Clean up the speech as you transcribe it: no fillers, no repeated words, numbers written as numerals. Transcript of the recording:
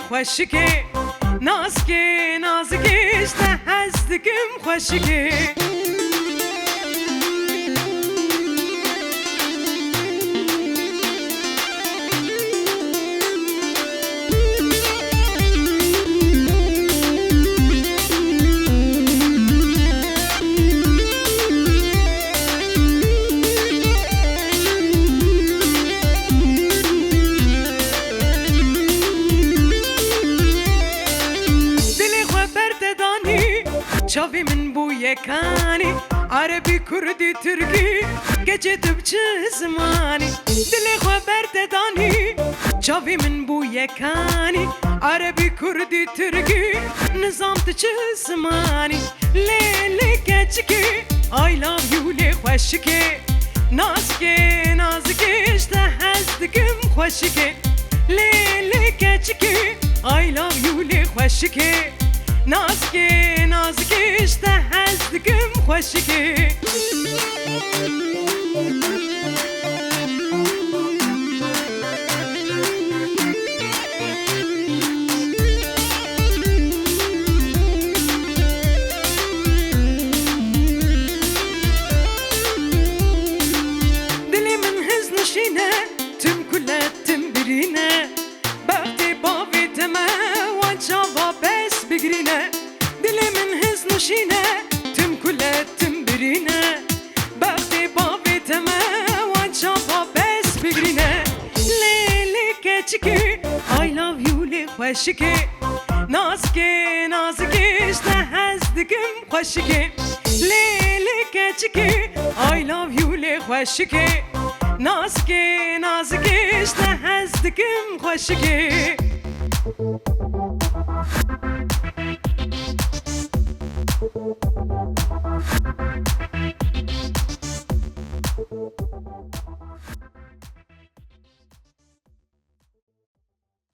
خوشگه نازگه نازگش ده هستگم خوشگه شافي من بويا كاني عربي كردي تركي قجت بجزماني دلي خبرت داني شافي من بويا كاني عربي كردي تركي نظام تجزماني ليلي keçikê I love you لي خوشكي نازكي نازكي اشته هزدكم خوشكي ليلي keçikê I love you لي خوشكي نازكي نازكي اشته هزدكم خوشكي دلي من هز نشينه تم كله تم برينه بختي بابي تما وانشافا بس بقرينه دلي من هز نشينه تم كله تم برينه بختي بابي تما وانشافا بس بقرينه ليلي keçikê I love you لي خوشكي نازكي نازكي اشته هزدكم خوشكي ليلي keçikê I love you لي خوشكي نازكي نازكي اشته هزدكم خوشكي